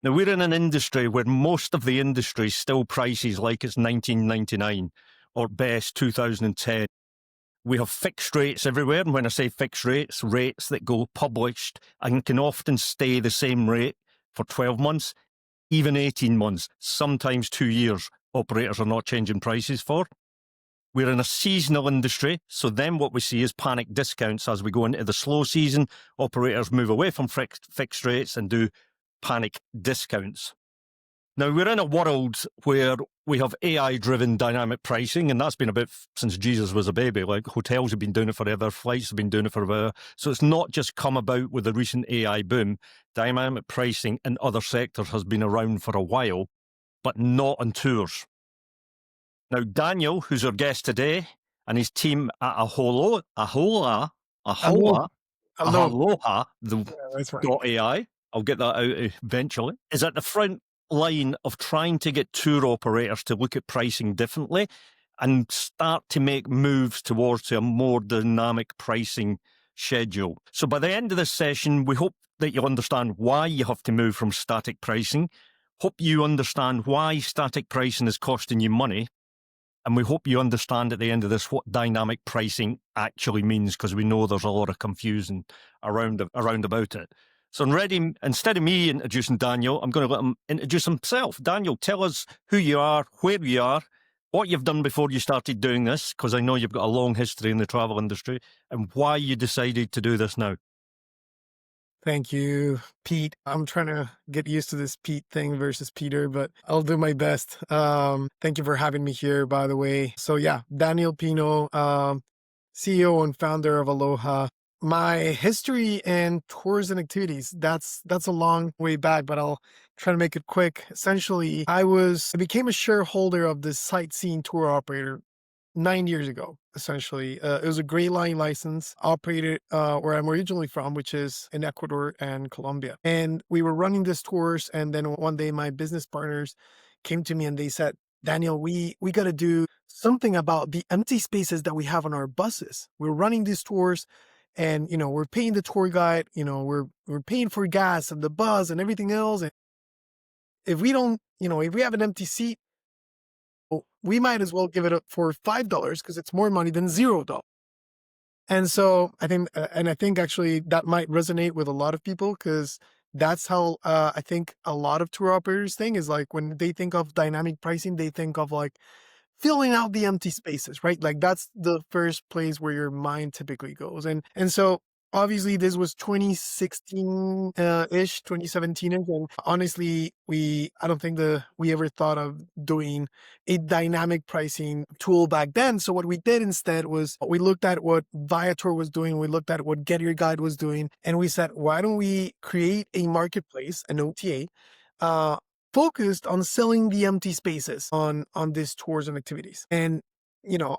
Now, we're in an industry where most of the industry still prices like it's 1999 or best 2010. We have fixed rates everywhere. And when I say fixed rates, rates that go published and can often stay the same rate for 12 months, even 18 months, sometimes 2 years, operators are not changing prices for. We're in a seasonal industry, so then what we see is panic discounts as we go into the slow season. Operators move away from fixed rates and do panic discounts. Now, we're in a world where we have AI-driven dynamic pricing, and that's been about since Jesus was a baby. Like, hotels have been doing it forever, flights have been doing it forever. So it's not just come about with the recent AI boom. Dynamic pricing in other sectors has been around for a while, but not on tours. Now, Daniel, who's our guest today, and his team at Aloja, Aloha. That's right. .ai, I'll get that out eventually, is at the front line of trying to get tour operators to look at pricing differently and start to make moves towards a more dynamic pricing schedule. So by the end of this session, we hope that you'll understand why you have to move from static pricing. Hope you understand why static pricing is costing you money. And we hope you understand at the end of this what dynamic pricing actually means, because we know there's a lot of confusion around about it. So I'm ready, instead of me introducing Daniel, I'm going to let him introduce himself. Daniel, tell us who you are, where you are, what you've done before you started doing this, because I know you've got a long history in the travel industry, and why you decided to do this now. Thank you, Pete. I'm trying to get used to this Pete thing versus Peter, but I'll do my best. Thank you for having me here, by the way. So yeah, Daniel Pino, CEO and founder of Aloja. My history in tours and activities, that's a long way back, but I'll try to make it quick. Essentially, I became a shareholder of this sightseeing tour operator 9 years ago, essentially. It was a gray line license operated where I'm originally from, which is in Ecuador and Colombia. And we were running these tours. And then one day my business partners came to me and they said, Daniel, we got to do something about the empty spaces that we have on our buses. We're running these tours and, we're paying the tour guide, we're paying for gas and the bus and everything else. And if we don't, if we have an empty seat, we might as well give it up for $5 because it's more money than $0. And so I think actually that might resonate with a lot of people, because that's how I think a lot of tour operators think, is like when they think of dynamic pricing, they think of like filling out the empty spaces, right? Like that's the first place where your mind typically goes. And so obviously this was 2016 ish, 2017 ish. And honestly, I don't think we ever thought of doing a dynamic pricing tool back then. So what we did instead was we looked at what Viator was doing. We looked at what Get Your Guide was doing. And we said, why don't we create a marketplace, an OTA, focused on selling the empty spaces on these tours and activities. And,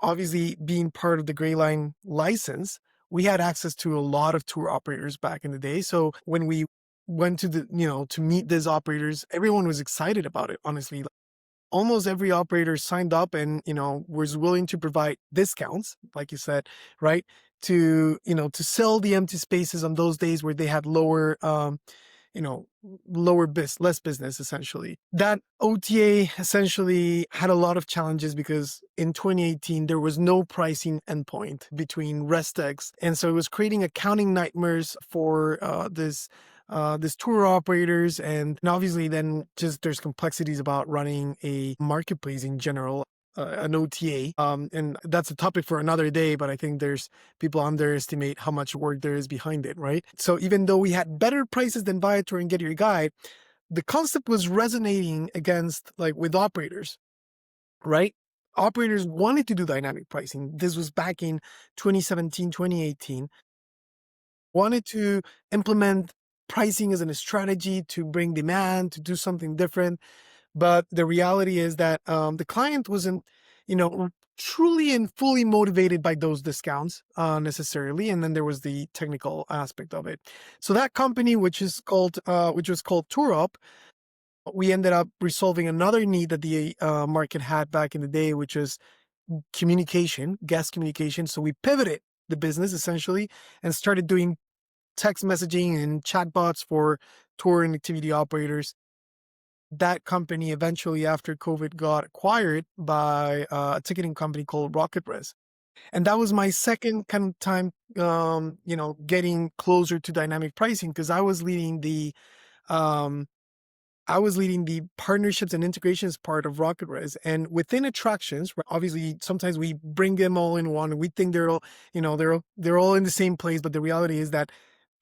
obviously being part of the Gray Line license, we had access to a lot of tour operators back in the day. So when we went to to meet these operators, everyone was excited about it. Honestly, almost every operator signed up and, was willing to provide discounts, like you said, right? To sell the empty spaces on those days where they had less business, essentially. That OTA essentially had a lot of challenges because in 2018, there was no pricing endpoint between Restex. And so it was creating accounting nightmares for this tour operators. And obviously then just there's complexities about running a marketplace in general. An OTA. And that's a topic for another day, but I think there's people underestimate how much work there is behind it, right? So even though we had better prices than Viator and Get Your Guide, the concept was resonating with operators, right? Operators wanted to do dynamic pricing. This was back in 2017, 2018. Wanted to implement pricing as a strategy to bring demand, to do something different. But the reality is that the client wasn't, truly and fully motivated by those discounts necessarily. And then there was the technical aspect of it. So that company, which was called TourUp, we ended up resolving another need that the market had back in the day, which is communication, guest communication. So we pivoted the business essentially and started doing text messaging and chatbots for tour and activity operators. That company eventually, after COVID, got acquired by a ticketing company called RocketRez. And that was my second kind of time, getting closer to dynamic pricing, because um, I was leading the partnerships and integrations part of RocketRez. And within attractions, obviously, sometimes we bring them all in one. We think they're all, they're all in the same place, but the reality is that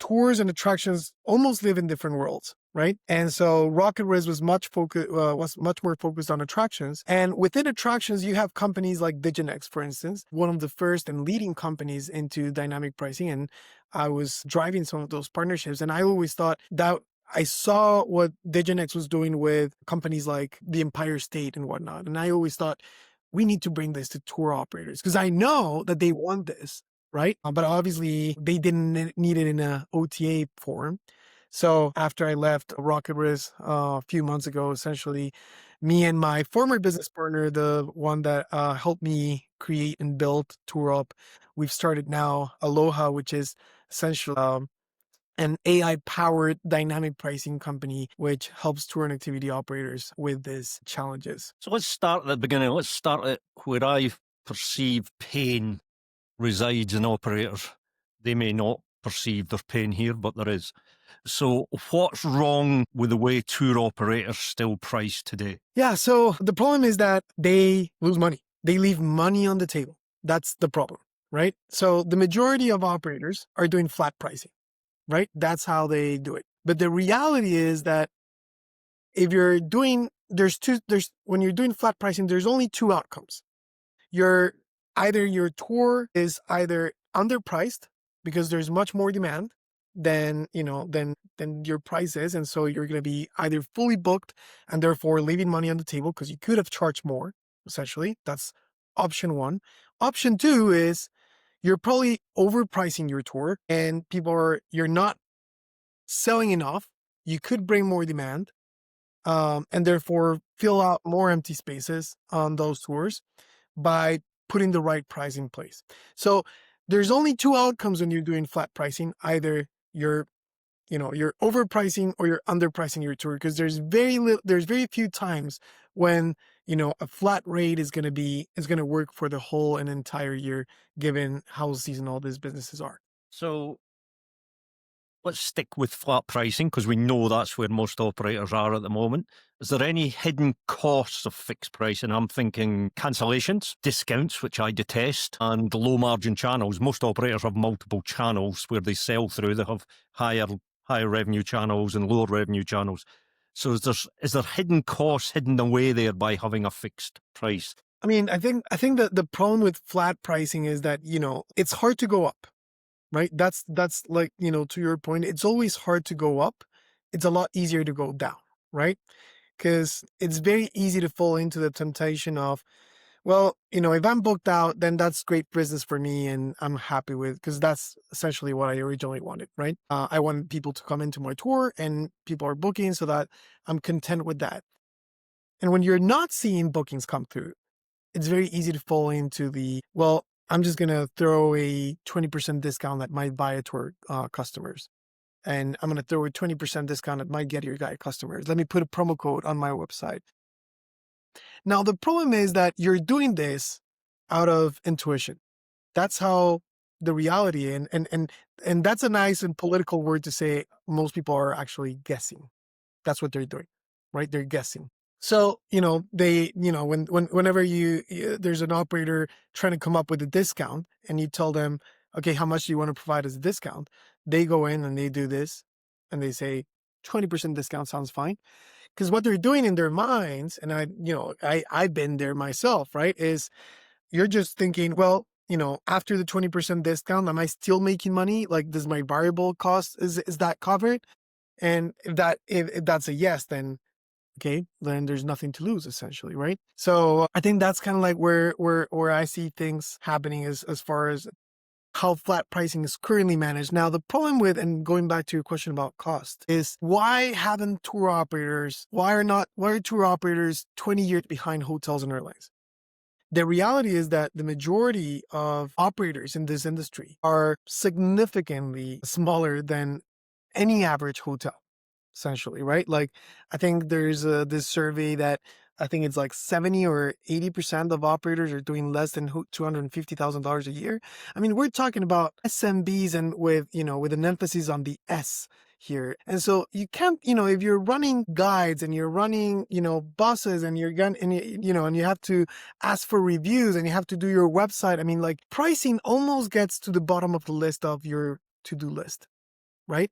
tours and attractions almost live in different worlds, right? And so RocketRez was much more focused on attractions. And within attractions, you have companies like Diginex, for instance, one of the first and leading companies into dynamic pricing. And I was driving some of those partnerships, and I always thought that I saw what Diginex was doing with companies like the Empire State and whatnot. And I always thought, we need to bring this to tour operators, because I know that they want this, right? But obviously, they didn't need it in a OTA form. So after I left RocketRiz a few months ago, essentially, me and my former business partner, the one that helped me create and build TourUp, we've started now Aloja, which is essentially an AI-powered dynamic pricing company, which helps tour and activity operators with these challenges. So let's start at the beginning. Let's start at where I perceive pain resides in operators. They may not perceive there's pain here, but there is. So what's wrong with the way tour operators still price today? Yeah, so the problem is that they lose money. They leave money on the table. That's the problem, right? So the majority of operators are doing flat pricing, right? That's how they do it. But the reality is that if you're doing, when you're doing flat pricing, there's only two outcomes. Your tour is either underpriced because there's much more demand than your price is, and so you're going to be either fully booked and therefore leaving money on the table because you could have charged more. Essentially, that's option one. Option two is you're probably overpricing your tour, and you're not selling enough. You could bring more demand, and therefore fill out more empty spaces on those tours by putting the right price in place. So there's only two outcomes when you're doing flat pricing. Either you're overpricing or you're underpricing your tour, because there's very few times when a flat rate is going to work for the whole and entire year, given how seasonal these businesses are. So let's stick with flat pricing because we know that's where most operators are at the moment. Is there any hidden costs of fixed pricing? I'm thinking cancellations, discounts, which I detest, and low margin channels. Most operators have multiple channels where they sell through. They have higher revenue channels and lower revenue channels. So is there hidden costs hidden away there by having a fixed price? I mean, I think that the problem with flat pricing is that it's hard to go up. Right? That's like, to your point, it's always hard to go up. It's a lot easier to go down, right? Because it's very easy to fall into the temptation of, well, if I'm booked out, then that's great business for me and I'm happy with, because that's essentially what I originally wanted, right? I wanted people to come into my tour and people are booking, so that I'm content with that. And when you're not seeing bookings come through, it's very easy to fall into well, I'm just going to throw a 20% discount that might buy it to our customers. And I'm going to throw a 20% discount that might get your guy customers. Let me put a promo code on my website. Now, the problem is that you're doing this out of intuition. That's how the reality, and that's a nice and political word to say most people are actually guessing. That's what they're doing, right? They're guessing. So, whenever there's an operator trying to come up with a discount and you tell them, okay, how much do you want to provide as a discount? They go in and they do this and they say 20% discount sounds fine. Because what they're doing in their minds, and I've been there myself, right? Is you're just thinking, well, after the 20% discount, am I still making money? Like, does my variable cost, is that covered? And if that's a yes, then okay, then there's nothing to lose, essentially, right? So I think that's kind of like where I see things happening as far as how flat pricing is currently managed. Now, the problem with, and going back to your question about cost, is why are tour operators 20 years behind hotels and airlines? The reality is that the majority of operators in this industry are significantly smaller than any average hotel. essentially, right? Like, I think there's this survey that I think it's like 70 or 80% of operators are doing less than $250,000 a year. I mean, we're talking about SMBs and with, with an emphasis on the S here. And so you can't, if you're running guides and you're running, buses and you're going and and you have to ask for reviews and you have to do your website. I mean, like pricing almost gets to the bottom of the list of your to-do list, right?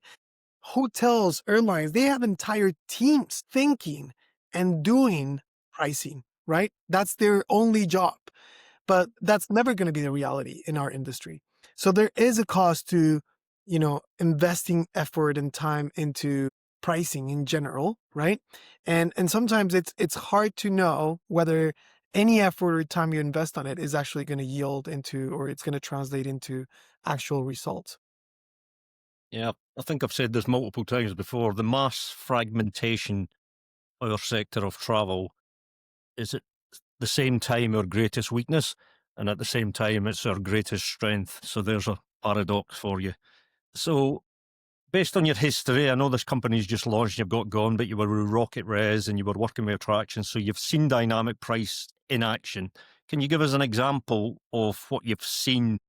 Hotels, airlines, they have entire teams thinking and doing pricing, right? That's their only job. But that's never going to be the reality in our industry. So there is a cost to, investing effort and time into pricing in general, right? And sometimes it's hard to know whether any effort or time you invest on it is actually going to yield into, or it's going to translate into actual results. Yeah, I think I've said this multiple times before. The mass fragmentation of our sector of travel is at the same time our greatest weakness, and at the same time it's our greatest strength. So there's a paradox for you. So based on your history, I know this company's just launched, you've got gone, but you were with Rocket Res and you were working with attractions, so you've seen dynamic price in action. Can you give us an example of what you've seen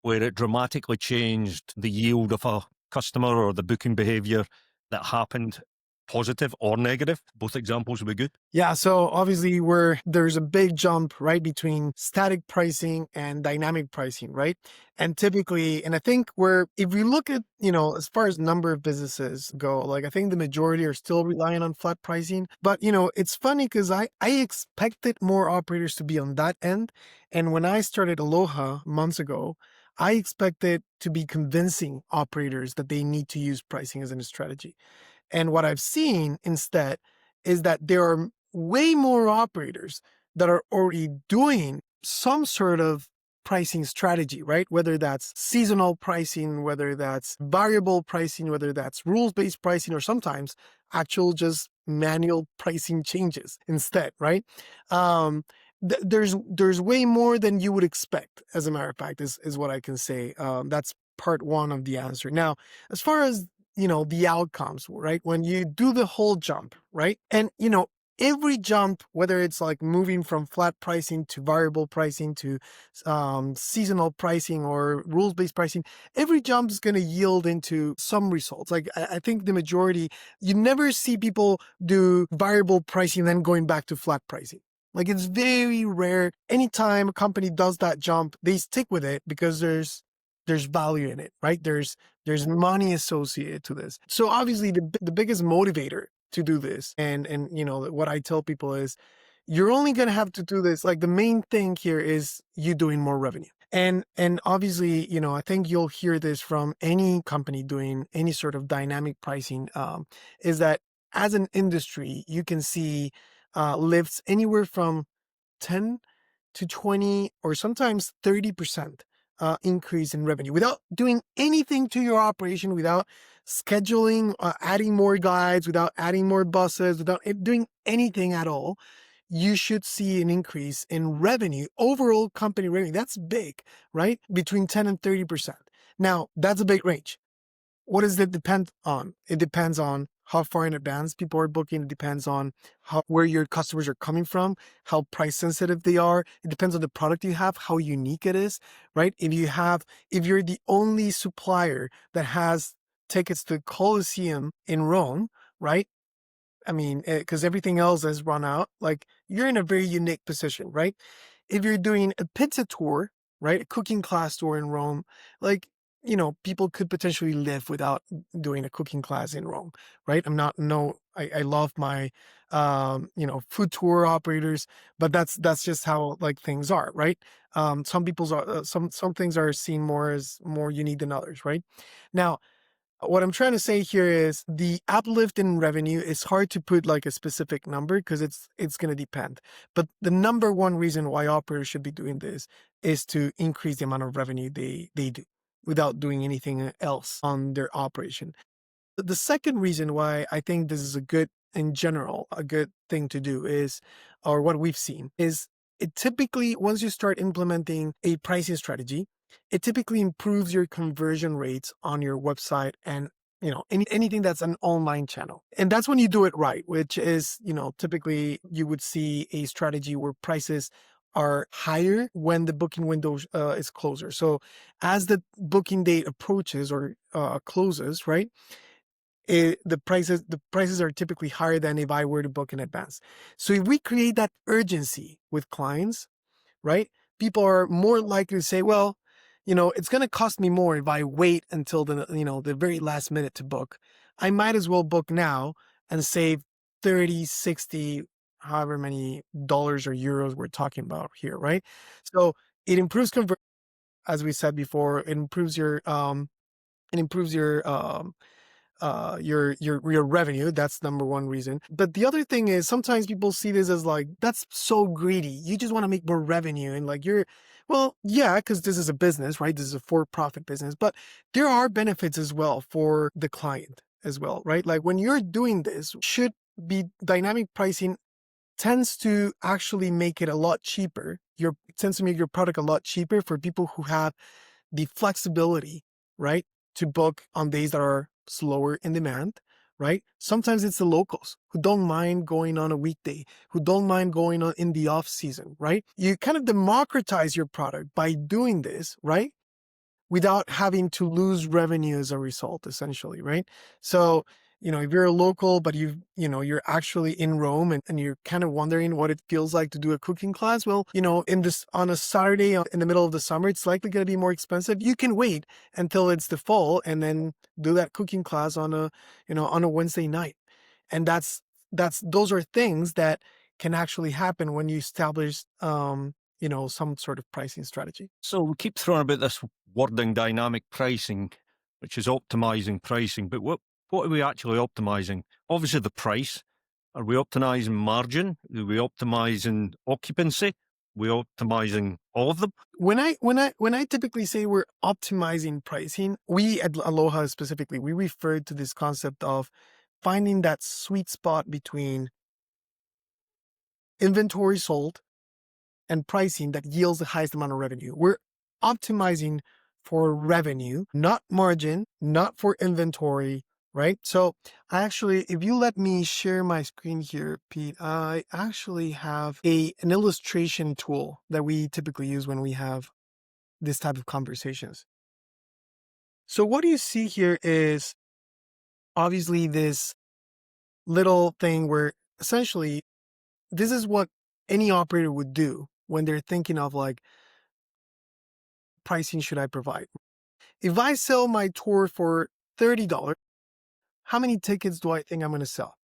where it dramatically changed the yield of a customer or the booking behavior that happened, positive or negative? Both examples would be good. Yeah, so obviously there's a big jump right between static pricing and dynamic pricing, right? And typically, and I think if we look at, as far as number of businesses go, like I think the majority are still relying on flat pricing. But, it's funny because I expected more operators to be on that end. And when I started Aloha months ago, I expected to be convincing operators that they need to use pricing as a strategy. And what I've seen instead is that there are way more operators that are already doing some sort of pricing strategy, right? Whether that's seasonal pricing, whether that's variable pricing, whether that's rules-based pricing, or sometimes actual just manual pricing changes instead, right? There's way more than you would expect, as a matter of fact, is what I can say. That's part one of the answer. Now, as far as the outcomes, right? When you do the whole jump, right? And, every jump, whether it's like moving from flat pricing to variable pricing to seasonal pricing or rules-based pricing, every jump is going to yield into some results. Like I think the majority, you never see people do variable pricing then going back to flat pricing. Like it's very rare. Anytime a company does that jump, they stick with it because there's value in it, right? There's money associated to this. So obviously the biggest motivator to do this and what I tell people is you're only going to have to do this. Like the main thing here is you doing more revenue. And obviously, I think you'll hear this from any company doing any sort of dynamic pricing, is that as an industry, you can see lifts anywhere from 10 to 20 or sometimes 30% increase in revenue without doing anything to your operation, without scheduling, adding more guides, without adding more buses, without doing anything at all. You should see an increase in revenue, overall company revenue. That's big, right? Between 10 and 30%. Now, that's a big range. What does it depend on? It depends on how far in advance people are booking. It depends on where your customers are coming from, how price sensitive they are. It depends on the product you have, how unique it is, right? If you're the only supplier that has tickets to Colosseum in Rome, right? I mean, because everything else has run out, like you're in a very unique position, right? If you're doing a pizza tour, right, a cooking class tour in Rome, like, people could potentially live without doing a cooking class in Rome, right? I love my, food tour operators, but that's just how like things are, right? Some things are seen more as more unique than others, right? Now, what I'm trying to say here is the uplift in revenue is hard to put like a specific number because it's going to depend. But the number one reason why operators should be doing this is to increase the amount of revenue they do without doing anything else on their operation. The second reason why I think this is in general, a good thing to do is, or what we've seen is it typically, once you start implementing a pricing strategy, it typically improves your conversion rates on your website and anything that's an online channel. And that's when you do it right, which is, typically you would see a strategy where prices are higher when the booking window is closer. So as the booking date approaches or closes, right? The prices are typically higher than if I were to book in advance. So if we create that urgency with clients, right? People are more likely to say, well, it's going to cost me more if I wait until the very last minute to book. I might as well book now and save 30, 60, however many dollars or euros we're talking about here, right? So it improves conversion, as we said before. It improves your revenue. That's number one reason. But the other thing is sometimes people see this as like, that's so greedy. You just want to make more revenue. And like well, yeah, because this is a business, right? This is a for-profit business, but there are benefits as well for the client as well, right? Like when you're doing this, should be dynamic pricing tends to actually make it a lot cheaper. Tends to make your product a lot cheaper for people who have the flexibility, right, to book on days that are slower in demand, right? Sometimes it's the locals who don't mind going on a weekday, who don't mind going on in the off season, right? You kind of democratize your product by doing this, right? Without having to lose revenue as a result, essentially, right? So, if you're a local, but you're actually in Rome and you're kind of wondering what it feels like to do a cooking class, well, on a Saturday in the middle of the summer, it's likely going to be more expensive. You can wait until it's the fall and then do that cooking class on a Wednesday night. And those are things that can actually happen when you establish, some sort of pricing strategy. So we keep throwing about this wording dynamic pricing, which is optimizing pricing. But what are we actually optimizing? Obviously the price. Are we optimizing margin? Are we optimizing occupancy? Are we optimizing all of them? When I typically say we're optimizing pricing, we at Aloha specifically, we refer to this concept of finding that sweet spot between inventory sold and pricing that yields the highest amount of revenue. We're optimizing for revenue, not margin, not for inventory, right? So if you let me share my screen here, Pete, I actually have an illustration tool that we typically use when we have this type of conversations. So what you see here is obviously this little thing where essentially this is what any operator would do when they're thinking of like, pricing should I provide? If I sell my tour for $30, how many tickets do I think I'm going to sell?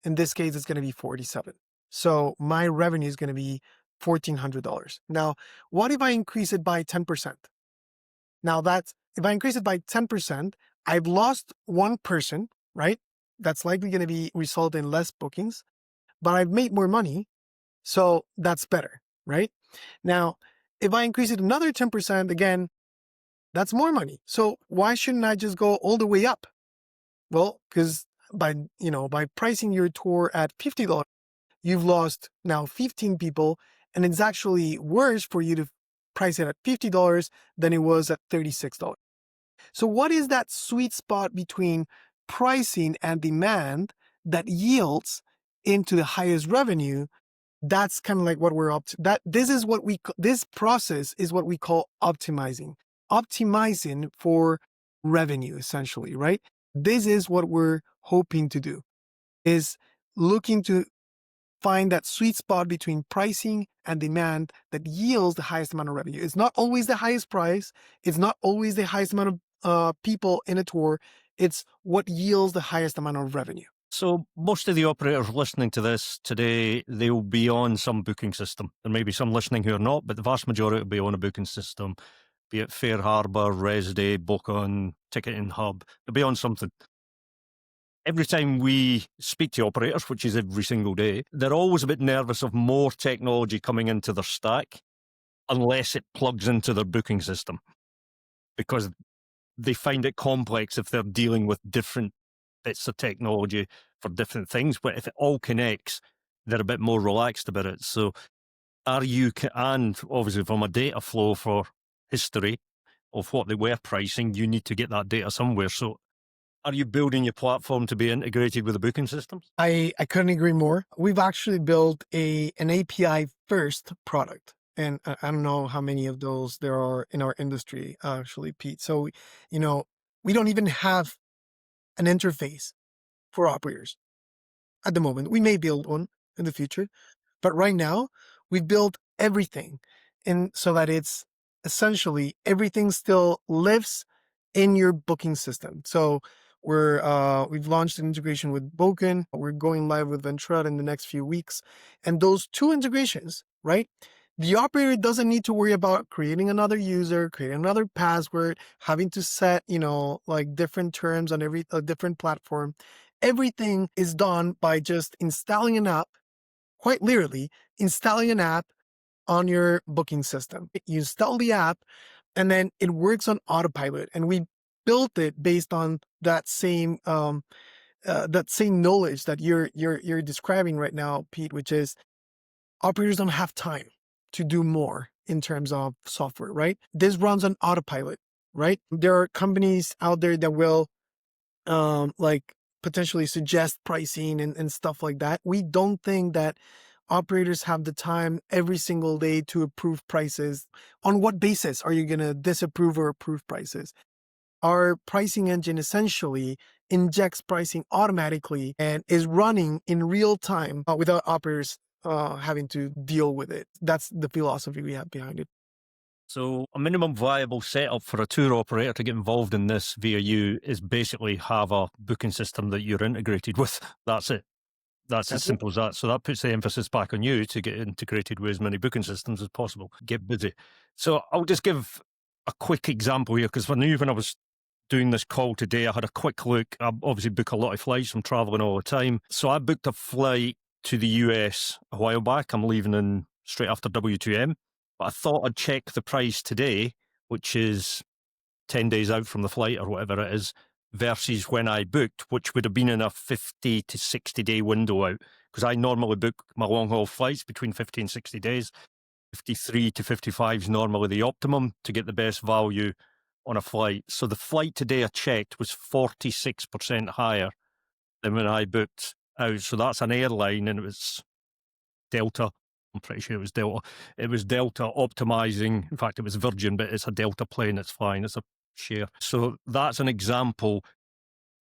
In this case, it's going to be 47. So my revenue is going to be $1,400. Now, what if I increase it by 10%? Now if I increase it by 10%, I've lost one person, right? That's likely going to result in less bookings, but I've made more money. So that's better, right? Now, if I increase it another 10%, again, that's more money. So why shouldn't I just go all the way up? Well, because by pricing your tour at $50, you've lost now 15 people, and it's actually worse for you to price it at $50 than it was at $36. So what is that sweet spot between pricing and demand that yields into the highest revenue? That's kind of like what we're this process is what we call optimizing for revenue, essentially, right? This is what we're hoping to do, is looking to find that sweet spot between pricing and demand that yields the highest amount of revenue. It's not always the highest price. It's not always the highest amount of people in a tour. It's what yields the highest amount of revenue. So most of the operators listening to this today, they'll be on some booking system. There may be some listening who are not, but the vast majority will be on a booking system, be it Fair Harbor, Resday, Book-On, Ticketing Hub. They'll be on something. Every time we speak to operators, which is every single day, they're always a bit nervous of more technology coming into their stack unless it plugs into their booking system, because they find it complex if they're dealing with different bits of technology for different things. But if it all connects, they're a bit more relaxed about it. So and obviously from a data flow for history of what they were pricing, you need to get that data somewhere. So Are you building your platform to be integrated with the booking systems? I couldn't agree more. We've actually built an API first product. And I don't know how many of those there are in our industry, actually, Pete. So, you know, we don't even have an interface for operators at the moment. We may build one in the future, but right now we've built everything. And so that it's essentially everything still lives in your booking system. So we've launched an integration with Boken. We're going live with Ventura in the next few weeks. And those two integrations, right? The operator doesn't need to worry about creating another user, creating another password, having to set, like different terms on every different platform. Everything is done by just installing an app, quite literally installing an app on your booking system. You install the app and then it works on autopilot. And we built it based on that same knowledge that you're describing right now, Pete, which is operators don't have time to do more in terms of software, right? This runs on autopilot, right? There are companies out there that will like potentially suggest pricing and stuff like that. We don't think that operators have the time every single day to approve prices. On what basis are you going to disapprove or approve prices? Our pricing engine essentially injects pricing automatically and is running in real time without operators having to deal with it. That's the philosophy we have behind it. So a minimum viable setup for a tour operator to get involved in this via you is basically have a booking system that you're integrated with. That's it. That's as That's simple as that. So that puts the emphasis back on you to get integrated with as many booking systems as possible. Get busy. So I'll just give a quick example here, because I knew when I was doing this call today, I had a quick look. I obviously book a lot of flights. I'm traveling all the time. So I booked a flight to the US a while back. I'm leaving in straight after W2M. But I thought I'd check the price today, which is 10 days out from the flight or whatever it is, versus when I booked, which would have been in a 50 to 60 day window out. Because I normally book my long haul flights between 50 and 60 days. 53 to 55 is normally the optimum to get the best value on a flight. So the flight today I checked was 46% higher than when I booked out. So that's an airline, and it was Delta. I'm pretty sure it was Delta. It was Delta optimizing. In fact, it was Virgin, but it's a Delta plane. It's fine. It's a share. So that's an example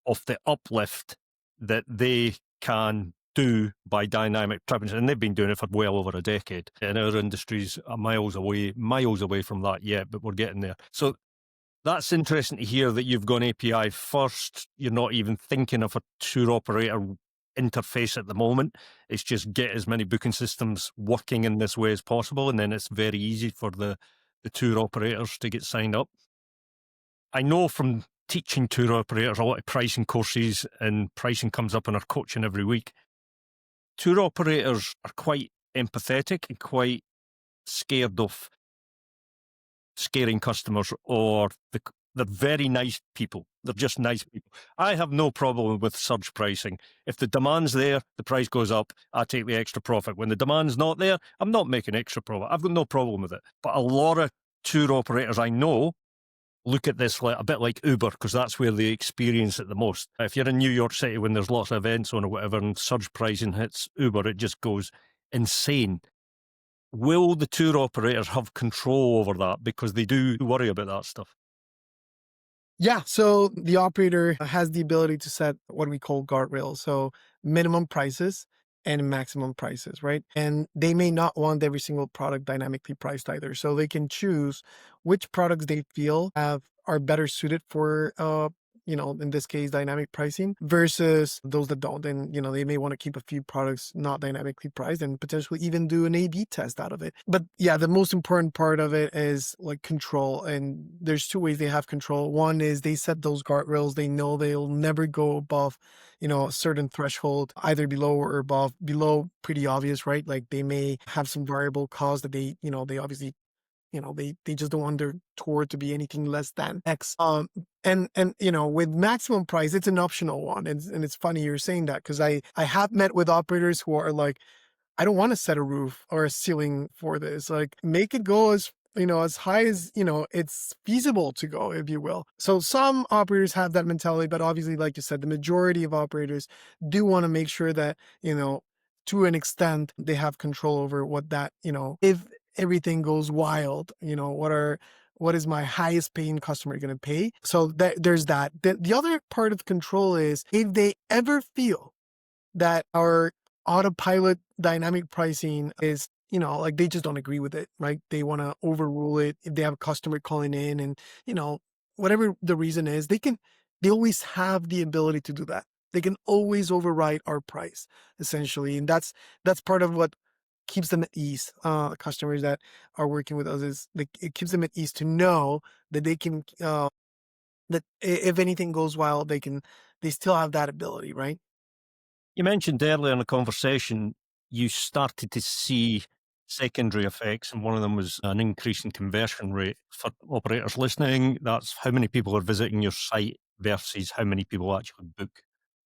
of the uplift that they can do by dynamic pricing. And they've been doing it for well over a decade. And our industry's miles away from that yet, but we're getting there. So that's interesting to hear that you've gone API first. You're not even thinking of a tour operator interface at the moment. It's just get as many booking systems working in this way as possible, and then it's very easy for the tour operators to get signed up. I know from teaching tour operators a lot of pricing courses, and pricing comes up in our coaching every week. Tour operators are quite empathetic and quite scared of scaring customers, or they're very nice people. They're just nice people. I have no problem with surge pricing. If the demand's there, the price goes up, I take the extra profit. When the demand's not there, I'm not making extra profit. I've got no problem with it. But a lot of tour operators I know look at this like a bit like Uber, because that's where they experience it the most. If you're in New York City when there's lots of events on or whatever and surge pricing hits Uber, it just goes insane. Will the tour operators have control over that? Because they do worry about that stuff. Yeah, so the operator has the ability to set what we call guardrails. So minimum prices and maximum prices, right? And they may not want every single product dynamically priced either. So they can choose which products they feel are better suited for in this case, dynamic pricing versus those that don't. And, they may want to keep a few products not dynamically priced and potentially even do an A/B test out of it. But yeah, the most important part of it is like control. And there's two ways they have control. One is they set those guardrails. They know they'll never go above, a certain threshold, either below or above. Below, pretty obvious, right? Like they may have some variable cost that they obviously they just don't want their tour to be anything less than X. And with maximum price, it's an optional one. And it's funny you're saying that, because I have met with operators who are like, I don't want to set a roof or a ceiling for this. Like, make it go as high as, it's feasible to go, if you will. So some operators have that mentality, but obviously, like you said, the majority of operators do want to make sure that, to an extent, they have control over what that, if everything goes wild, what is my highest paying customer going to pay? So there's that. The other part of control is if they ever feel that our autopilot dynamic pricing is, like they just don't agree with it, right? They want to overrule it. If they have a customer calling in and, whatever the reason is, they always have the ability to do that. They can always override our price, essentially. And that's part of what keeps them at ease. Customers that are working with us is like, it keeps them at ease to know that they can, that if anything goes wild, they still have that ability, right? You mentioned earlier in the conversation, you started to see secondary effects, and one of them was an increase in conversion rate. For operators listening, that's how many people are visiting your site versus how many people actually book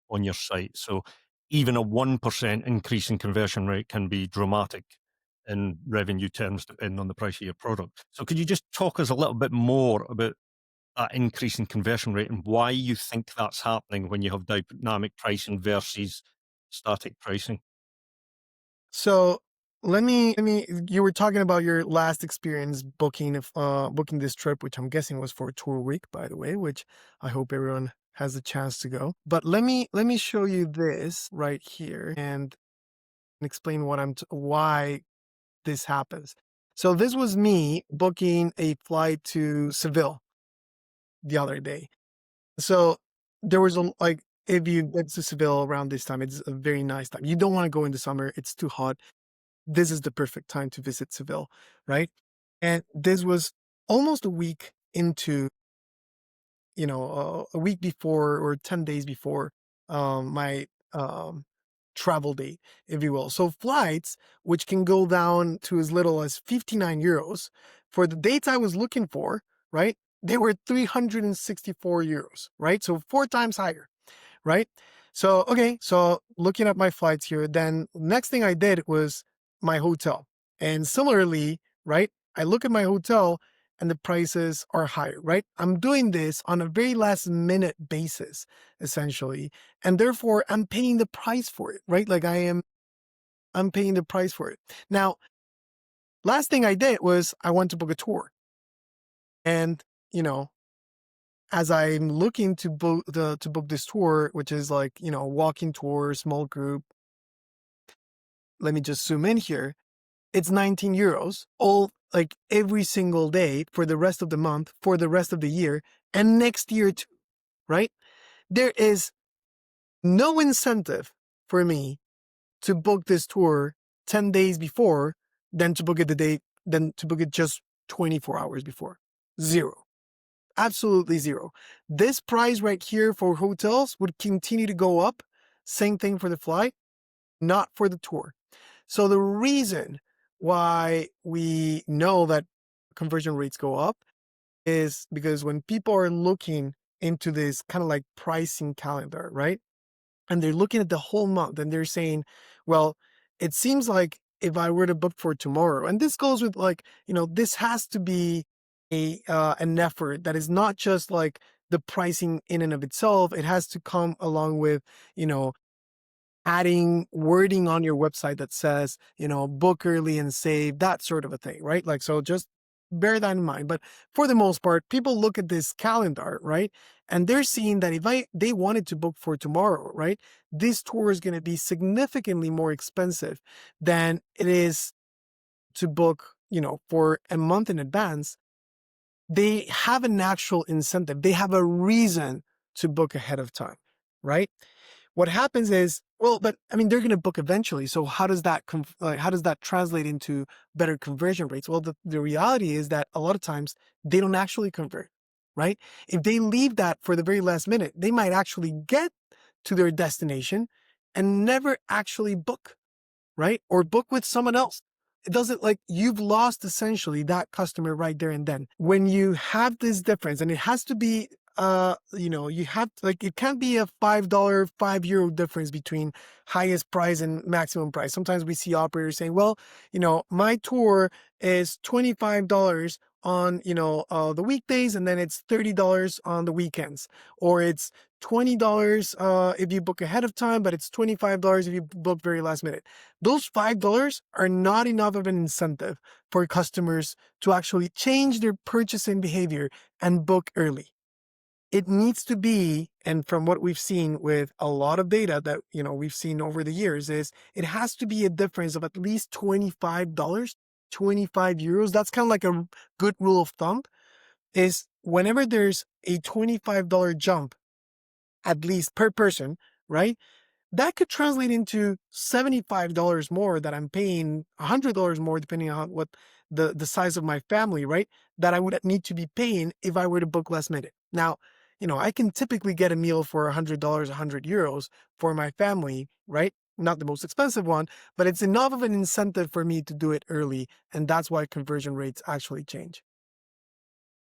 on your site. So even a 1% increase in conversion rate can be dramatic in revenue terms, depending on the price of your product. So could you just talk us a little bit more about that increase in conversion rate and why you think that's happening when you have dynamic pricing versus static pricing? So let me, you were talking about your last experience booking this trip, which I'm guessing was for a tour week, by the way, which I hope everyone has a chance to go. But let me show you this right here and explain why this happens. So this was me booking a flight to Seville the other day. So there was like, if you get to Seville around this time, it's a very nice time. You don't want to go in the summer. It's too hot. This is the perfect time to visit Seville, right? And this was almost a week into, a week before or 10 days before my travel date, if you will. So flights, which can go down to as little as 59 euros for the dates I was looking for, right? They were 364 euros, right? So 4 times higher, right? So, okay, so looking at my flights here, then next thing I did was my hotel. And similarly, right, I look at my hotel and the prices are higher, right? I'm doing this on a very last minute basis, essentially. And therefore I'm paying the price for it, right? Like I'm paying the price for it. Now, last thing I did was I went to book a tour. And, as I'm looking to book this tour, which is like, walking tour, small group. Let me just zoom in here. It's 19 euros, all like every single day for the rest of the month, for the rest of the year, and next year too, right? There is no incentive for me to book this tour 10 days before than to book it just 24 hours before. Zero. Absolutely zero. This price right here for hotels would continue to go up. Same thing for the flight, not for the tour. So the reason why we know that conversion rates go up is because when people are looking into this kind of like pricing calendar, right? And they're looking at the whole month and they're saying, well, it seems like if I were to book for tomorrow, and this goes with like, this has to be an effort that is not just like the pricing in and of itself. It has to come along with, adding wording on your website that says, book early and save, that sort of a thing, right? Like, so just bear that in mind. But for the most part, people look at this calendar, right? And they're seeing that if they wanted to book for tomorrow, right? This tour is going to be significantly more expensive than it is to book, for a month in advance. They have an actual incentive. They have a reason to book ahead of time, right? What happens is, well, but I mean, they're going to book eventually. So how does that translate into better conversion rates? Well, the reality is that a lot of times they don't actually convert, right? If they leave that for the very last minute, they might actually get to their destination and never actually book, right? Or book with someone else. It doesn't, like, you've lost essentially that customer right there and then. When you have this difference, and it has to be you have like it can't be a $5, €5 difference between highest price and maximum price. Sometimes we see operators saying, well, my tour is $25 on, the weekdays, and then it's $30 on the weekends, or it's $20 if you book ahead of time, but it's $25 if you book very last minute. Those $5 are not enough of an incentive for customers to actually change their purchasing behavior and book early. It needs to be, and from what we've seen with a lot of data that, we've seen over the years, is it has to be a difference of at least $25, €25. That's kind of like a good rule of thumb, is whenever there's a $25 jump, at least per person, right? That could translate into $75 more that I'm paying, $100 more, depending on what the size of my family, right? That I would need to be paying if I were to book last minute. Now, I can typically get a meal for $100, €100 for my family, right? Not the most expensive one, but it's enough of an incentive for me to do it early. And that's why conversion rates actually change.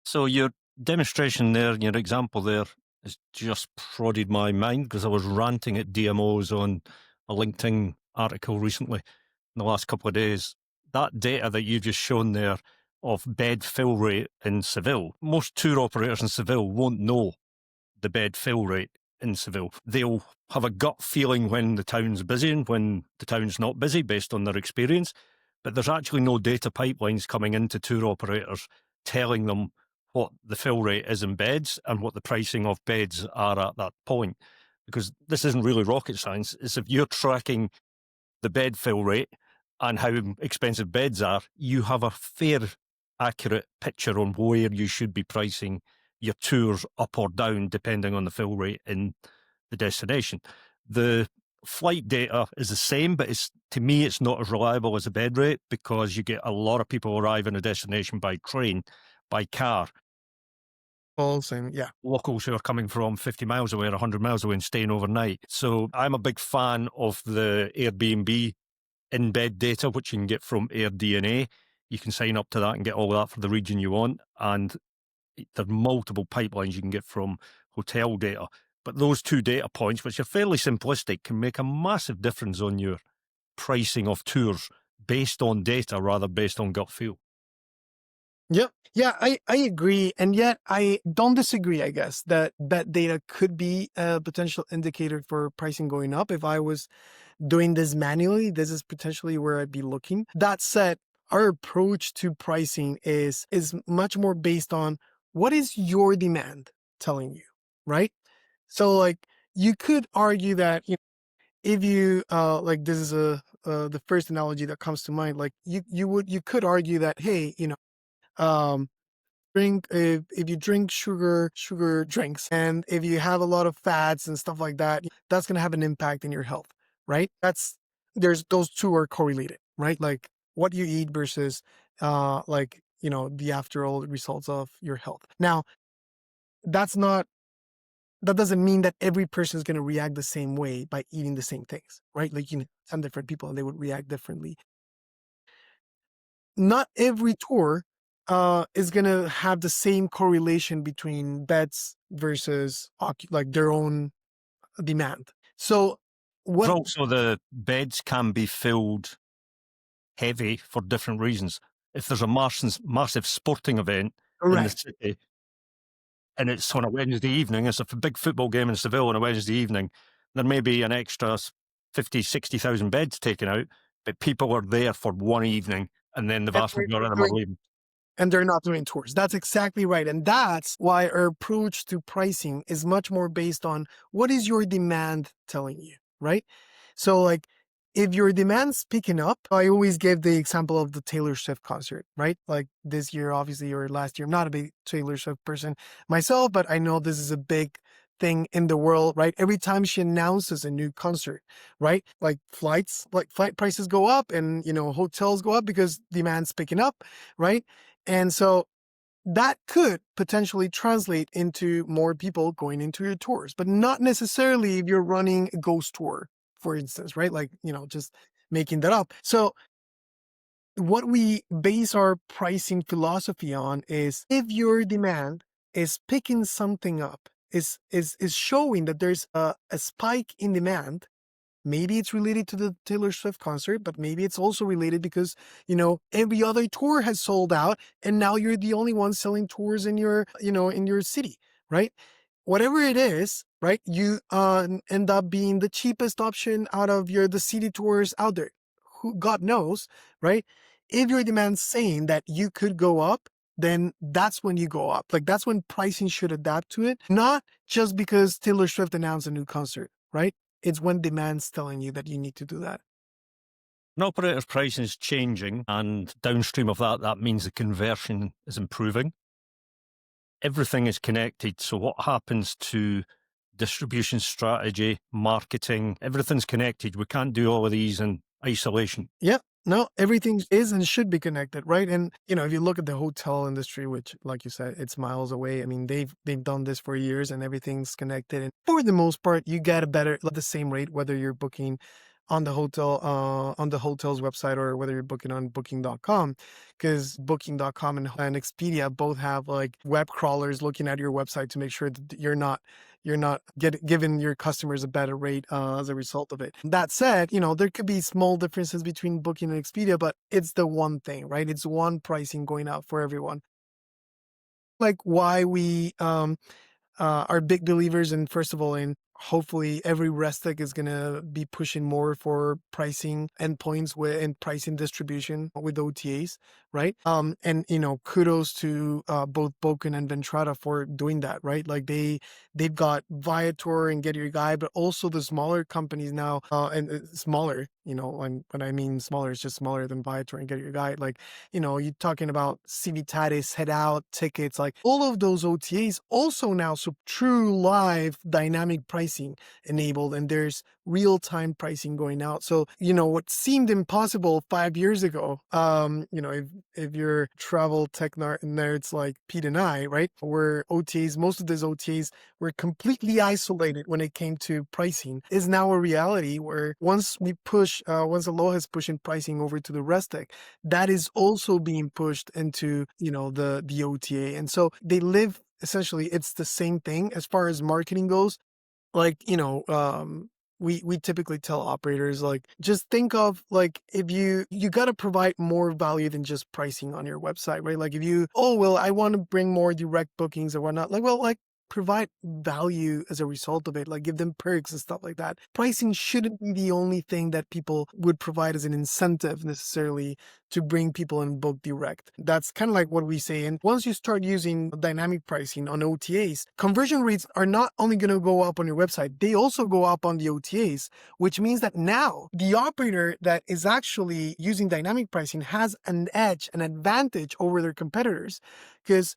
So your demonstration there, your example there, has just prodded my mind because I was ranting at DMOs on a LinkedIn article recently in the last couple of days. That data that you've just shown there of bed fill rate in Seville, most tour operators in Seville won't know the bed fill rate in Seville. They'll have a gut feeling when the town's busy and when the town's not busy based on their experience. But there's actually no data pipelines coming into tour operators telling them what the fill rate is in beds and what the pricing of beds are at that point. Because this isn't really rocket science. It's if you're tracking the bed fill rate and how expensive beds are, you have a fair, accurate picture on where you should be pricing your tours up or down, depending on the fill rate in the destination. The flight data is the same, but to me, it's not as reliable as a bed rate because you get a lot of people arrive in a destination by train, by car. All same, yeah. Locals who are coming from 50 miles away or 100 miles away and staying overnight. So I'm a big fan of the Airbnb in-bed data, which you can get from AirDNA. You can sign up to that and get all that for the region you want. And there are multiple pipelines you can get from hotel data. But those two data points, which are fairly simplistic, can make a massive difference on your pricing of tours based on data rather based on gut feel. Yep. Yeah, I agree. And yet I don't disagree, I guess, that data could be a potential indicator for pricing going up. If I was doing this manually, this is potentially where I'd be looking. That said, our approach to pricing is much more based on what is your demand telling you, right? So like you could argue that if you like this is the first analogy that comes to mind, like you could argue that, hey, um if you drink sugar drinks, and if you have a lot of fats and stuff like that, that's going to have an impact in your health, right? There's those two are correlated, right? Like what you eat versus like the after all results of your health. Now that's not that doesn't mean that every person is going to react the same way by eating the same things, right? Like some different people and they would react differently. Not every tour is going to have the same correlation between beds versus like their own demand. So But what also, the beds can be filled heavy for different reasons. If there's a massive sporting event in the correct. city and it's on a Wednesday evening, it's a big football game in Seville on a Wednesday evening, there may be an extra 50, 60,000 beds taken out, but people are there for one evening and then the And vast they're majority not of them are doing leaving. and they're not doing tours. That's exactly right. And that's why our approach to pricing is much more based on what is your demand telling you, right? So like if your demand's picking up, I always give the example of the Taylor Swift concert, right? Like this year, obviously, or last year. I'm not a big Taylor Swift person myself, but I know this is a big thing in the world, right? Every time she announces a new concert, right? Like flight prices go up and, hotels go up because demand's picking up, right? And so that could potentially translate into more people going into your tours, but not necessarily if you're running a ghost tour, for instance, right? Like, just making that up. So what we base our pricing philosophy on is if your demand is picking something up, is showing that there's a spike in demand. Maybe it's related to the Taylor Swift concert, but maybe it's also related because, every other tour has sold out and now you're the only one selling tours in your, in your city, right? Whatever it is, right? You end up being the cheapest option out of the city tours out there. Who God knows, right? If your demand's saying that you could go up, then that's when you go up. Like that's when pricing should adapt to it, not just because Taylor Swift announced a new concert, right? It's when demand's telling you that you need to do that. An operator's pricing is changing, and downstream of that, that means the conversion is improving. Everything is connected. So what happens to distribution strategy, marketing, everything's connected. We can't do all of these in isolation. Yeah. No, everything is and should be connected, right? And if you look at the hotel industry, which, like you said, it's miles away. I mean, they've done this for years, and everything's connected. And for the most part, you get the same rate whether you're booking on the hotel's website or whether you're booking on Booking.com, because Booking.com and Expedia both have like web crawlers looking at your website to make sure that you're not giving your customers a better rate as a result of it. That said, there could be small differences between Booking and Expedia, but it's the one thing, right? It's one pricing going out for everyone. Like why we are big believers in, first of all, in hopefully every restac is going to be pushing more for pricing endpoints and pricing distribution with OTAs, right? And kudos to both Boken and Ventrata for doing that, right? Like they've got Viator and Get Your Guide, but also the smaller companies now, and smaller, when I mean smaller, it's just smaller than Viator and Get Your Guide. Like, you're talking about Civitatis, Head Out, Tickets, like all of those OTAs also now, so true live dynamic pricing enabled, and there's real-time pricing going out. So, what seemed impossible 5 years ago, if you're travel tech nerds like Pete and I, right, where OTAs, most of those OTAs were completely isolated when it came to pricing, is now a reality where once Aloha is pushing pricing over to the restac, that is also being pushed into, the OTA. And so they live, essentially, it's the same thing as far as marketing goes. Like, we typically tell operators, like, just think of, like, if you got to provide more value than just pricing on your website, right? Like if I want to bring more direct bookings or whatnot, like, well, like, provide value as a result of it, like give them perks and stuff like that. Pricing shouldn't be the only thing that people would provide as an incentive necessarily to bring people and book direct. That's kind of like what we say. And once you start using dynamic pricing on OTAs, conversion rates are not only going to go up on your website, they also go up on the OTAs, which means that now the operator that is actually using dynamic pricing has an edge, an advantage over their competitors, because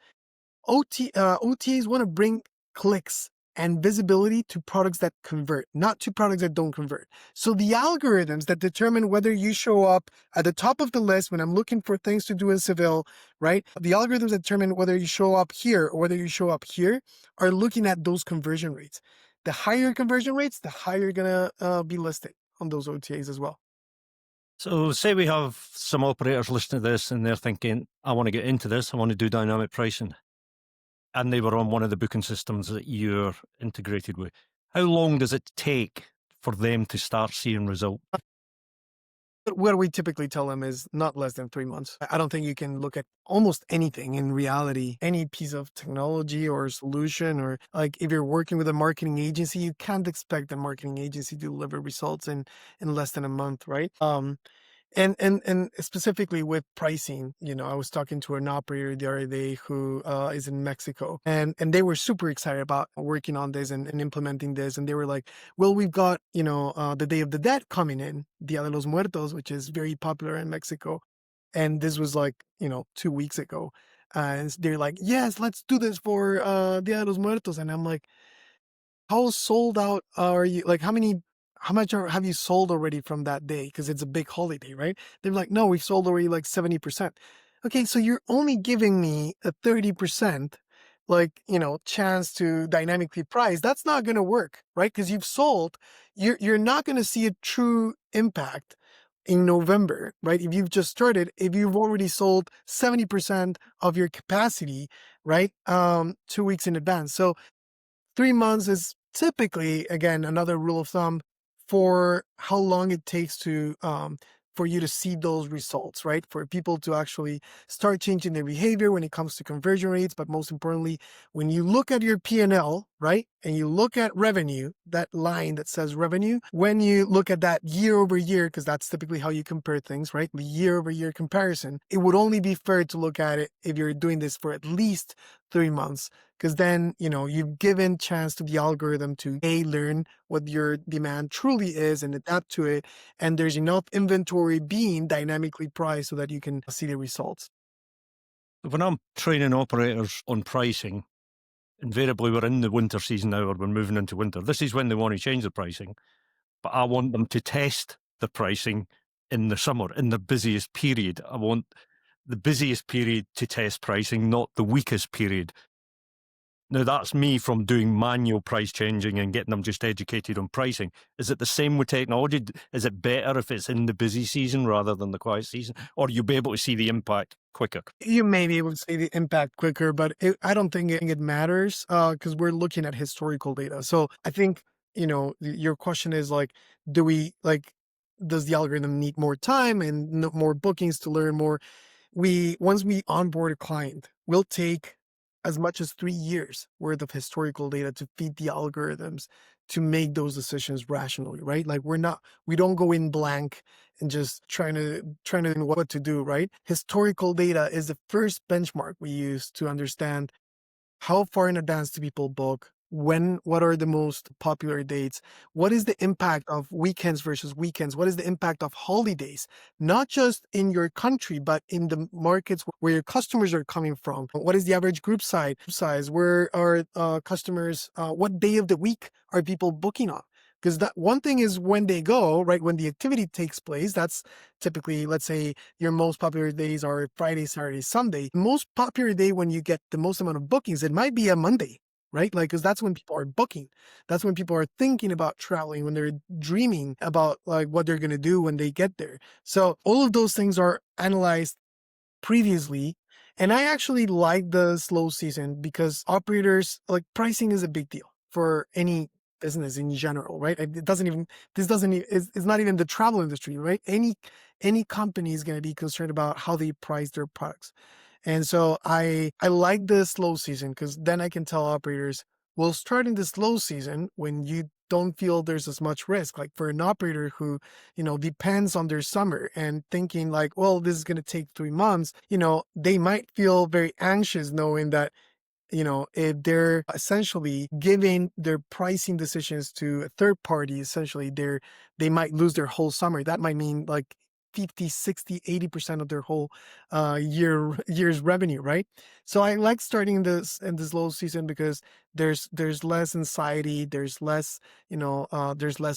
OTAs want to bring clicks and visibility to products that convert, not to products that don't convert. So the algorithms that determine whether you show up at the top of the list when I'm looking for things to do in Seville, right? The algorithms that determine whether you show up here or whether you show up here are looking at those conversion rates. The higher conversion rates, the higher you're going to be listed on those OTAs as well. So say we have some operators listening to this and they're thinking, I want to get into this, I want to do dynamic pricing. And they were on one of the booking systems that you're integrated with. How long does it take for them to start seeing results? What we typically tell them is not less than 3 months. I don't think you can look at almost anything in reality, any piece of technology or solution, or like if you're working with a marketing agency, you can't expect the marketing agency to deliver results in less than a month, right? And specifically with pricing, I was talking to an operator the other day who is in Mexico, and they were super excited about working on this and implementing this. And they were like, well, we've got, the Day of the Dead coming in, Dia de los Muertos, which is very popular in Mexico. And this was like, 2 weeks ago. And they're like, yes, let's do this for Dia de los Muertos. And I'm like, how sold out are you? Like, how much have you sold already from that day? Because it's a big holiday, right? They're like, no, we've sold already like 70%. Okay, so you're only giving me a 30%, like, chance to dynamically price. That's not going to work, right? Because you've sold, you're not going to see a true impact in November, right? If you've just started, if you've already sold 70% of your capacity, right? 2 weeks in advance. So 3 months is typically, again, another rule of thumb for how long it takes to for you to see those results, right? For people to actually start changing their behavior when it comes to conversion rates, but most importantly, when you look at your P&L, right, and you look at revenue, that line that says revenue, when you look at that year over year, because that's typically how you compare things, right? The year over year comparison, it would only be fair to look at it if you're doing this for at least 3 months, because then you've given chance to the algorithm to learn what your demand truly is and adapt to it, and there's enough inventory being dynamically priced so that you can see the results. When I'm training operators on pricing, invariably we're in the winter season now, or we're moving into winter. This is when they want to change the pricing, but I want them to test the pricing in the summer, in the busiest period. I want the busiest period to test pricing, not the weakest period. Now, that's me from doing manual price changing and getting them just educated on pricing. Is it the same with technology? Is it better if it's in the busy season rather than the quiet season? Or you'll be able to see the impact quicker? You may be able to see the impact quicker, but I don't think it matters because we're looking at historical data. So I think, your question is like, does the algorithm need more time and more bookings to learn more? Once we onboard a client, we'll take as much as 3 years worth of historical data to feed the algorithms to make those decisions rationally, right? Like we don't go in blank and just trying to know what to do, right? Historical data is the first benchmark we use to understand how far in advance do people book? What are the most popular dates? What is the impact of weekends versus weekends? What is the impact of holidays? Not just in your country, but in the markets where your customers are coming from. What is the average group size? Where are customers? What day of the week are people booking on? Because that one thing is when they go, right? When the activity takes place, that's typically, let's say, your most popular days are Friday, Saturday, Sunday. Most popular day when you get the most amount of bookings, it might be a Monday, right? Like, because that's when people are booking. That's when people are thinking about traveling, when they're dreaming about like what they're going to do when they get there. So all of those things are analyzed previously. And I actually like the slow season because operators, like, pricing is a big deal for any business in general, right? It's not even the travel industry, right? Any company is going to be concerned about how they price their products. And so I like the slow season because then I can tell operators, well, start in the slow season when you don't feel there's as much risk. Like for an operator who, depends on their summer and thinking like, well, this is going to take 3 months, they might feel very anxious knowing that, if they're essentially giving their pricing decisions to a third party, essentially they might lose their whole summer. That might mean like 50, 60, 80% of their whole year's revenue, right? So I like starting this in this low season because there's less anxiety, there's less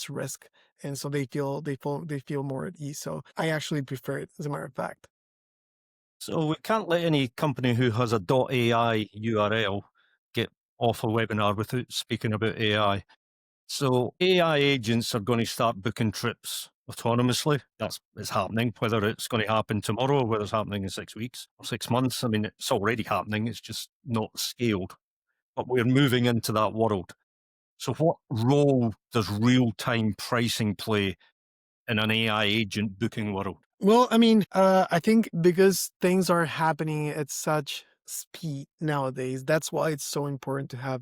risk. And so they feel more at ease. So I actually prefer it, as a matter of fact. So we can't let any company who has a .ai URL get off a webinar without speaking about AI. So AI agents are going to start booking trips autonomously. It's happening. Whether it's going to happen tomorrow or whether it's happening in 6 weeks or 6 months, I mean, it's already happening. It's just not scaled. But we're moving into that world. So what role does real-time pricing play in an AI agent booking world? Well, I mean, I think because things are happening at such speed nowadays, that's why it's so important to have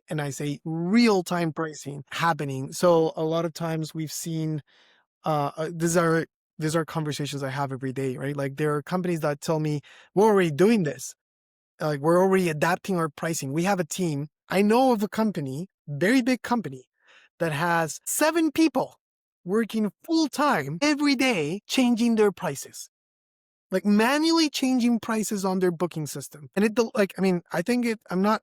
and I say real time pricing happening. So a lot of times we've seen, these are conversations I have every day, right? Like there are companies that tell me, we're already doing this. Like we're already adapting our pricing. We have a team. I know of a company, very big company, that has 7 people working full time every day, changing their prices, like manually changing prices on their booking system. And I'm not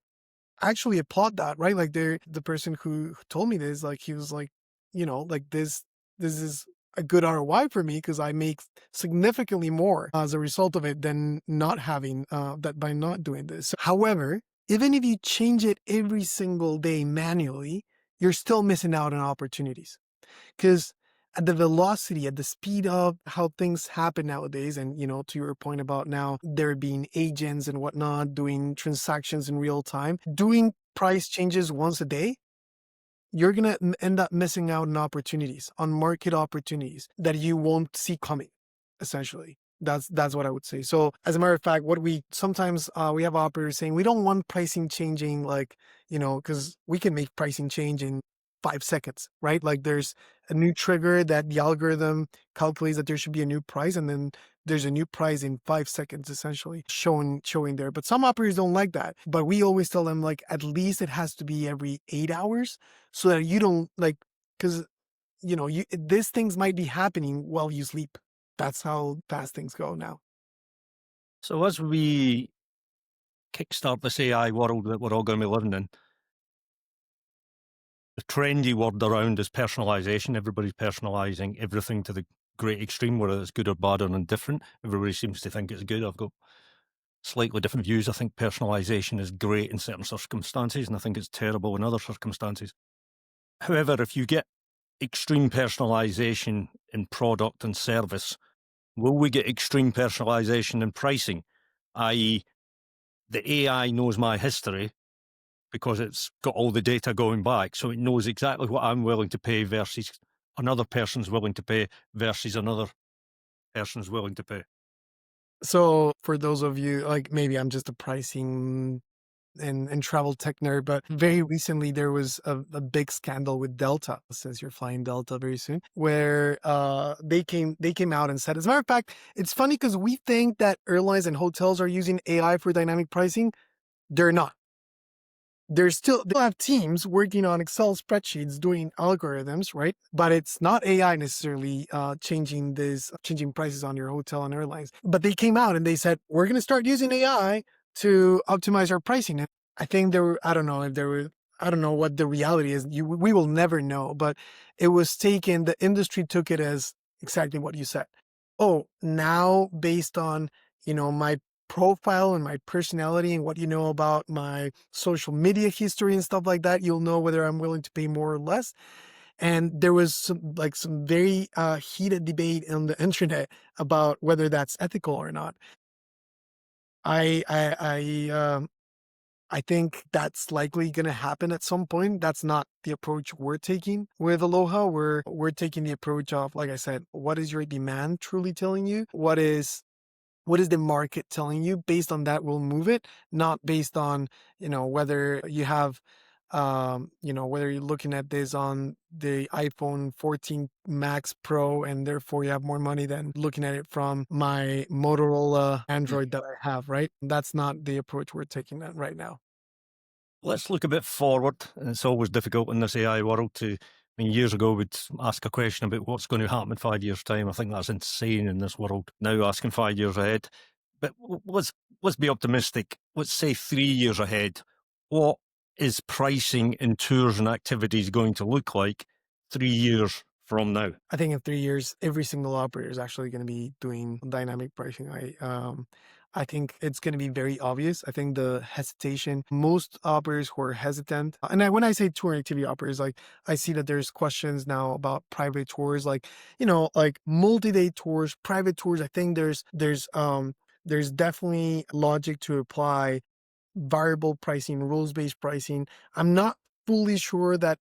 actually applaud that, right? Like the person who told me this, like he was like, like this is a good ROI for me because I make significantly more as a result of it than not having that by not doing this. However, even if you change it every single day manually, you're still missing out on opportunities because at the velocity, at the speed of how things happen nowadays, and to your point about now there being agents and whatnot doing transactions in real time, doing price changes once a day, you're gonna end up missing out on opportunities, on market opportunities that you won't see coming, essentially. That's what I would say. So as a matter of fact, what we sometimes we have operators saying we don't want pricing changing, like, because we can make pricing change in 5 seconds, right? Like there's a new trigger that the algorithm calculates that there should be a new price, and then there's a new price in 5 seconds, essentially showing there. But some operators don't like that. But we always tell them, like, at least it has to be every 8 hours, so that you don't, like, because these things might be happening while you sleep. That's how fast things go now. So as we kickstart this AI world that we're all going to be living in, the trendy word around is personalisation. Everybody's personalising everything to the great extreme, whether it's good or bad or indifferent. Everybody seems to think it's good. I've got slightly different views. I think personalisation is great in certain circumstances, and I think it's terrible in other circumstances. However, if you get extreme personalisation in product and service, will we get extreme personalisation in pricing? I.e., the AI knows my history because it's got all the data going back, so it knows exactly what I'm willing to pay versus another person's willing to pay versus another person's willing to pay. So for those of you, like, maybe I'm just a pricing and travel tech nerd, but very recently there was a big scandal with Delta, since you're flying Delta very soon, where they came out and said, as a matter of fact, it's funny because we think that airlines and hotels are using AI for dynamic pricing. They're not. They have teams working on Excel spreadsheets doing algorithms, right? But it's not AI necessarily changing prices on your hotel and airlines. But they came out and they said, we're going to start using AI to optimize our pricing. And I think I don't know if there were, I don't know what the reality is. We will never know, but the industry took it as exactly what you said. Oh, now based on, my profile and my personality and what you know about my social media history and stuff like that, you'll know whether I'm willing to pay more or less. And there was some very heated debate on the internet about whether that's ethical or not. I think that's likely going to happen at some point. That's not the approach we're taking with Aloha. We're taking the approach of, like I said, what is your demand truly telling you? What is the market telling you? Based on that, we'll move it, not based on, whether you have, whether you're looking at this on the iPhone 14 Max Pro and therefore you have more money than looking at it from my Motorola Android that I have, right? That's not the approach we're taking right now. Let's look a bit forward. And it's always difficult in this AI world years ago we'd ask a question about what's going to happen in 5 years' time. I think that's insane in this world. Now asking 5 years ahead. But let's be optimistic. Let's say 3 years ahead. What is pricing in tours and activities going to look like 3 years from now? I think in 3 years, every single operator is actually going to be doing dynamic pricing. I think it's going to be very obvious. I think the hesitation, most operators who are hesitant, and when I say tour and activity operators, like, I see that there's questions now about private tours, like, like multi-day tours, private tours. I think there's definitely logic to apply variable pricing, rules-based pricing. I'm not fully sure that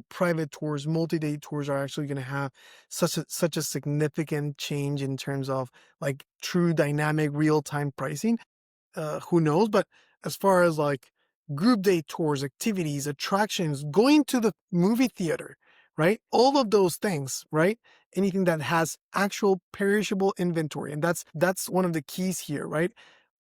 private tours, multi-day tours are actually going to have such a significant change in terms of, like, true dynamic real-time pricing. Who knows? But as far as, like, group day tours, activities, attractions, going to the movie theater, right? All of those things, right? Anything that has actual perishable inventory. And that's one of the keys here, right?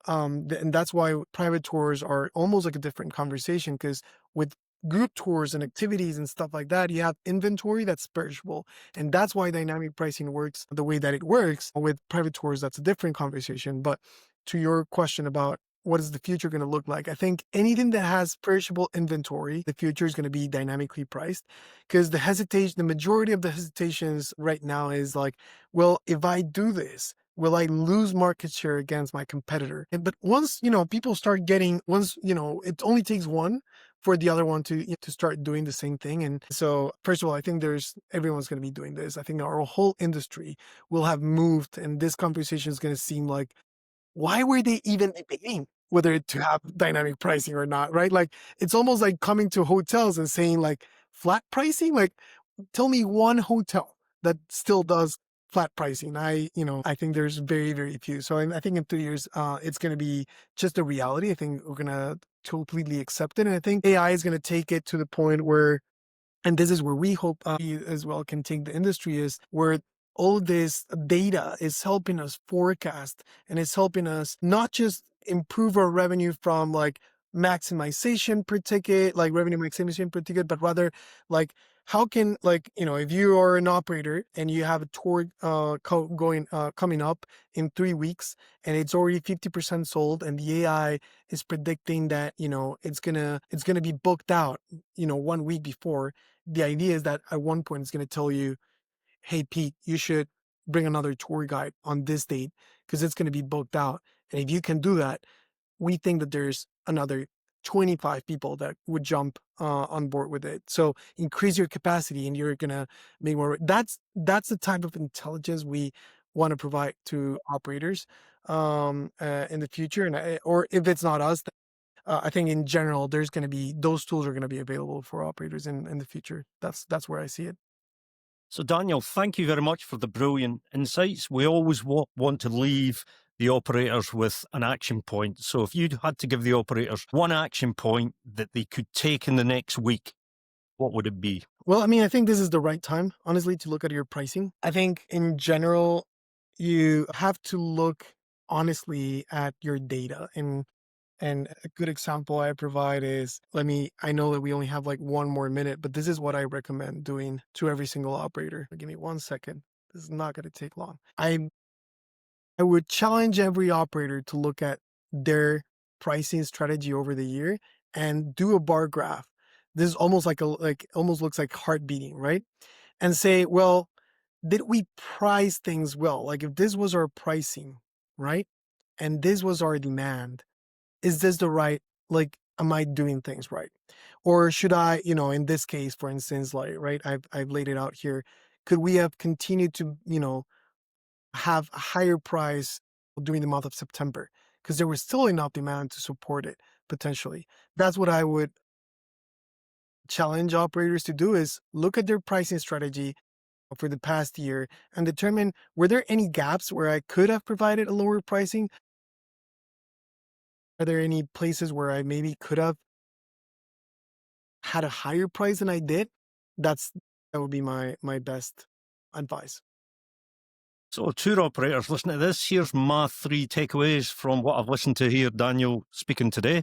And that's why private tours are almost like a different conversation, because with group tours and activities and stuff like that, you have inventory that's perishable. And that's why dynamic pricing works the way that it works. With private tours, that's a different conversation. But to your question about what is the future going to look like, I think anything that has perishable inventory, the future is going to be dynamically priced, because the majority of the hesitations right now is like, well, if I do this, Will I lose market share against my competitor? But once, people start getting, once, it only takes one for the other one to start doing the same thing. And so, first of all, I think everyone's going to be doing this. I think our whole industry will have moved, and this conversation is going to seem like, why were they even debating whether to have dynamic pricing or not, right? Like, it's almost like coming to hotels and saying like flat pricing. Like, tell me one hotel that still does flat pricing. I think there's very, very few. So I think in 3 years, it's going to be just a reality. I think we're going to completely accept it. And I think AI is going to take it to the point where, and this is where we hope we as well can take the industry, is where all this data is helping us forecast, and it's helping us not just improve our revenue from like maximization per ticket, like revenue maximization per ticket, but rather like how can, like, if you are an operator and you have a tour coming up in 3 weeks, and it's already 50% sold, and the AI is predicting that it's gonna be booked out 1 week before. The idea is that at one point it's going to tell you, hey, Pete, you should bring another tour guide on this date because it's going to be booked out. And if you can do that, we think that there's another 25 people that would jump on board with it. So increase your capacity and you're going to make more. That's the type of intelligence we want to provide to operators in the future. Or if it's not us, I think in general, there's going to be, those tools are going to be available for operators in the future. That's where I see it. So, Daniel, thank you very much for the brilliant insights. We always want to leave the operators with an action point. So if you had to give the operators one action point that they could take in the next week, what would it be? Well, I mean, I think this is the right time, honestly, to look at your pricing. I think in general, you have to look honestly at your data. And a good example I provide is, I know that we only have like one more minute, but this is what I recommend doing to every single operator. Give me 1 second. This is not going to take long. I would challenge every operator to look at their pricing strategy over the year and do a bar graph. This is almost almost looks like heart beating, right? And say, well, did we price things well? Like, if this was our pricing, right? And this was our demand, is this the right, like, am I doing things right? Or should I, in this case, for instance, like, right, I've laid it out here. Could we have continued to, have a higher price during the month of September? Because there was still enough demand to support it potentially. That's what I would challenge operators to do, is look at their pricing strategy for the past year and determine, were there any gaps where I could have provided a lower pricing? Are there any places where I maybe could have had a higher price than I did? That would be my best advice. So, tour operators, listen to this. Here's my 3 takeaways from what I've listened to here, Daniel speaking today.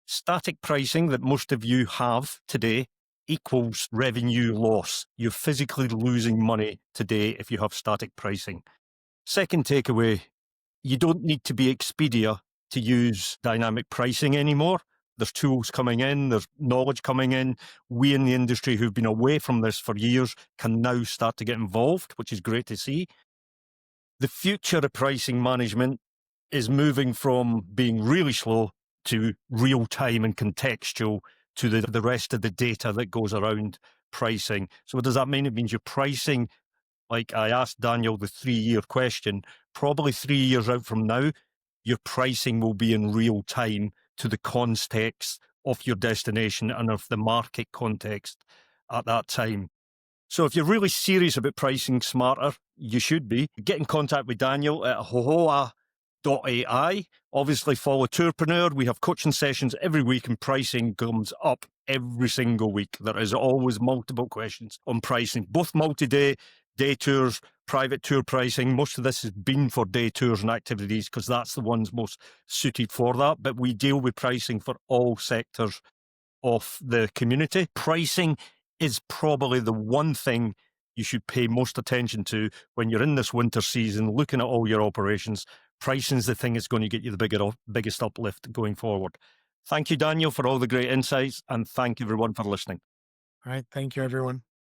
Static pricing that most of you have today equals revenue loss. You're physically losing money today if you have static pricing. Second takeaway, you don't need to be Expedia to use dynamic pricing anymore. There's tools coming in, there's knowledge coming in. We in the industry who've been away from this for years can now start to get involved, which is great to see. The future of pricing management is moving from being really slow to real time and contextual to the rest of the data that goes around pricing. So what does that mean? It means your pricing, like I asked Daniel the 3-year question, probably 3 years out from now, your pricing will be in real time to the context of your destination and of the market context at that time. So if you're really serious about pricing smarter, you should be. Get in contact with Daniel at hohoa.ai. Obviously follow Tourpreneur. We have coaching sessions every week and pricing comes up every single week. There is always multiple questions on pricing, both multi-day, day tours, private tour pricing. Most of this has been for day tours and activities because that's the ones most suited for that. But we deal with pricing for all sectors of the community. Pricing is probably the one thing you should pay most attention to when you're in this winter season, looking at all your operations. Pricing is the thing that's going to get you the biggest uplift going forward. Thank you, Daniel, for all the great insights, and thank you, everyone, for listening. All right. Thank you, everyone.